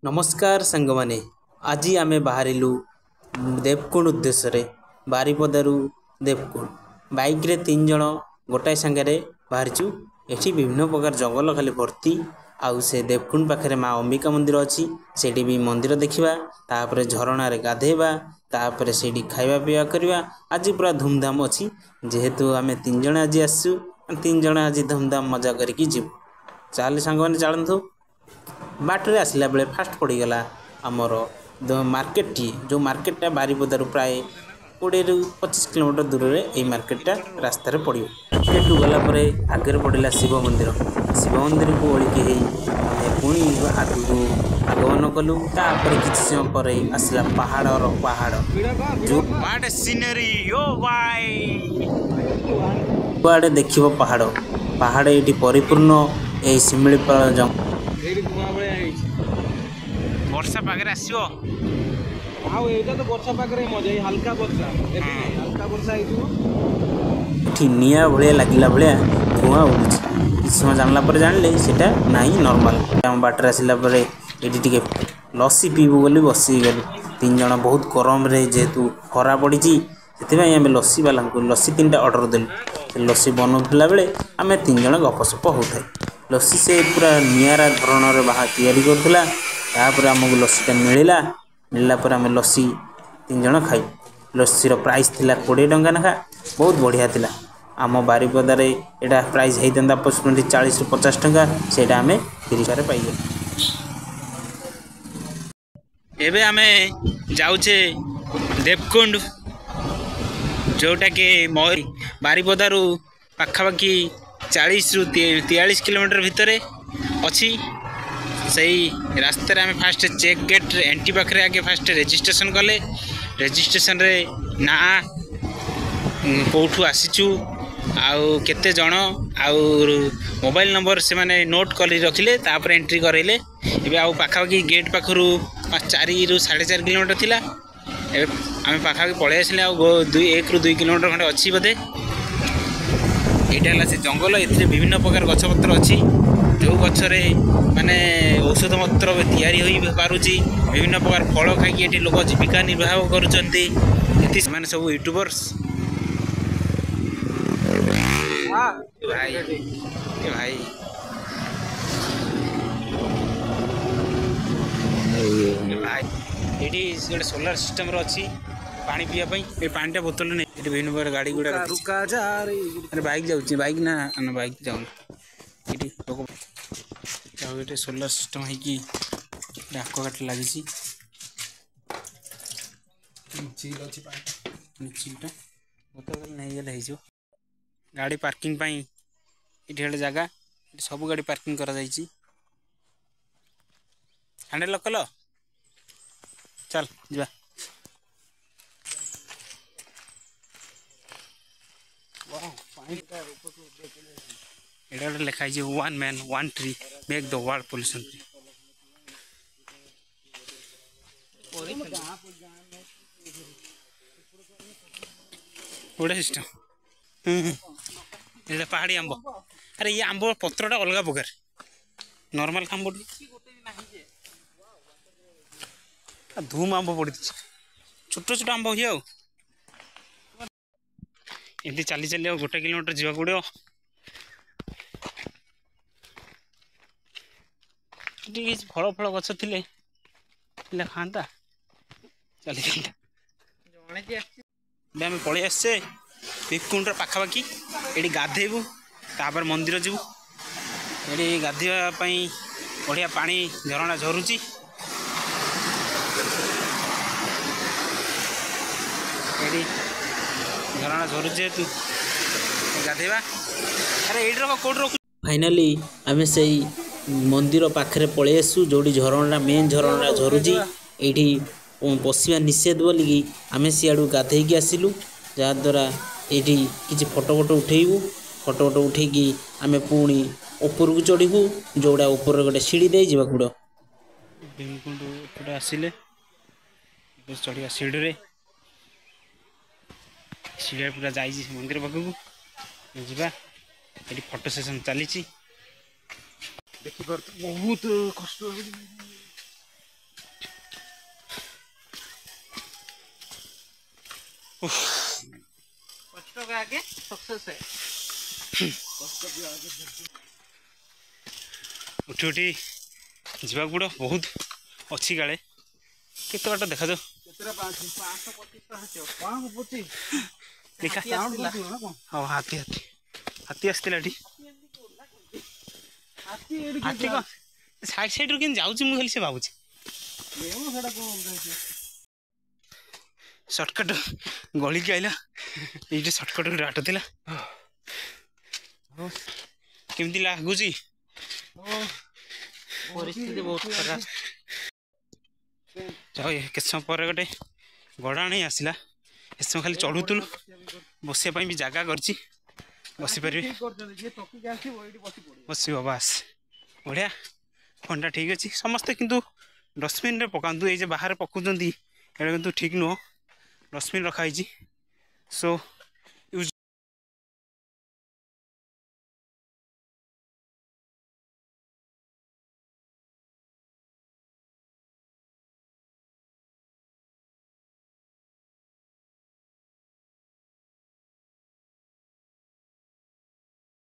नमस्कार सांग माने आज आम बाहरिलु देवकुंड उद्देश्य बारिपदारू देवकुंड बाइक रे 3 जन गोटाए सांगे बाहरीचु। एठी विभिन्न प्रकार जंगल खाली भर्ती आउ से देवकुंड पाखे माँ अंबिका मंदिर अच्छी से भी मंदिर देखा तापर झरणा रे गाधेबा तापर से खावा पीवा करवा आज पूरा धूमधाम अच्छी जेहेतु आम 3 जन आज आसु 3 जन आज धूमधाम मजा करके जीव चल सांग मैंने चलतु बाटर आसला बेले फास्ट पड़गला आमर मार्केट टी जो मार्केटा बारिपदारू प्राय 20-25 किलोमीटर दूर में यही मार्केटा रास्तार पड़ो सेठू गलापर आगे पड़ा शिव मंदिर को ओलिकी पुणी आगू आगमन कलु तापर किसी समय पर आसला पहाड़ जो आड़े देख पहाड़ ये परिपूर्ण यही शिमिलीपाल जंगल वर्षा पागे आसो तो वर्षा पागे मजा हल्का वर्षा निआ भाया लगला भाया धुआं उड़ू किसी समय जानला जानले सेटा नहीं नॉर्मल आम बाटर आसला ये लस्सी पीबू बोली बसी गलु 3 जन बहुत गरम रे जेहेतु खरा पड़ी से आम लस्सी वाला लस्सी 3टा ऑर्डर देलु लस्सी बनाला बेले आम 3 जन गपसप होता लस्सी से पूरा निआरा धरण बाहर तैयारी करूला तापर आमको लस्सीटा मिलला पर आम लस्सी 3 जन खाई लस्सीर प्राइस थिला 20 टंका नाखा बहुत बढ़िया थिला। आम बारिपदार यहाँ प्राइस होता अप्रॉक्सिमेटली 40-50 टंका से आम 30 पाइगल। एबे आमे जाऊे देवकुंड जोटा कि बारिपदारू पाखापाखि 40-43 किलोमीटर भितर अच्छी सही रास्ते आम फास्ट चेक गेट एंट्री पाखे आगे फास्ट रेजिस्ट्रेशन कले रेजिस्ट्रेशन रे ना कौठू आसीचु आउ केते जण आउ मोबाइल नंबर से माने नोट कर रखिले तापर एंट्री करैले एबे आउ पाखापाखि गेट पाखरु 4-4.5 किलोमीटर थिला एबे आम पाखापाखि पळै आसले आउ 1-2 किलोमीटर खंडे अच्छी बोधे यहाँ से जंगल ए विभिन्न प्रकार गछपत्र अच्छी जो गचरे माने औषध पत्र तैयारी हो पारुची विभिन्न प्रकार फल खाई लोक जीविका निर्वाह करुँचे माने सब यूट्यूबर्स भाई भाई भाई ये गोटे सोलार सिस्टम अच्छी पानी पीवाई ये पानीटा बोतल नहीं ये विभिन्न प्रकार गाड़ी गुड़ा अरे बाइक जाऊँ बाइक ना बाइक जाऊँ ये लोक ये सोलार सिस्टम है आक्वागार्ड लगी चिल अच्छी चिलटा बोतल नहीं गले हो गाड़ी पार्किंग ये जगह सब गाड़ी पार्किंग करा हैंडल लक कल चल जा ये लिखाई 1 man 1 tree make the world pollution free system ये पहाड़ी आंब अरे ये आंब पत्रटा अलग प्रकार नॉर्मल आंब धूम आंब पड़ी छोट छोट आंब हुए एमती चली चली 1 किलोमीटर जावाक पड़ो फल फल गच थे खाता चली आम पलि आसे देवकुंड पाखापाखि ये गाधेबू तापर मंदिर जीवु ये गाधेवाई बढ़िया पानी झरणा झरुची झरणा झरु जेतु गाधेबा अरे ये कौट रख फाइनाली आम से मंदिर पाखे पलि आसु जो झरणा मेन झरणा झरुची ये बसवा निषेध बोलिकी आम सियाड़ू गाधेकी आसिलु जहाद्वारा ये किसी फोटो फोटो उठेकी आम पुणी ऊपर को चढ़ू जोड़ा ऊपर गोटे सीढ़ी दे जा कूड़ आसिले चढ़ा सीढ़ी सीढ़ी पूरा जा मंदिर पाखक जा ये फोटो सेसन चली बहुत कष्ट कष्ट का आगे सक्सेस है। उठी उठी जावाक पड़ो बहुत अच्छी काले केते बाटा देखा जाओ देखा हाँ हाथी हाथी हाथी आसला हाथी कौन साइड साइड रू कि जाऊँ मुझे से भावुँ सर्टकट गली के आइला ये सर्टकट बाट था केमती लगुच परिस्थिति बहुत खराब जाओ केत समय पर गोटे गड़ाणी आसला ए समय खाली चढ़ुलु बसापी भी जगह कर बसीपर बस बास बढ़िया फंडा ठीक अच्छे समस्ते किंतु डस्टबिन रे पकातु ये बाहर पकाउं ये किंतु ठीक नुह डस्टबिन रखाई सो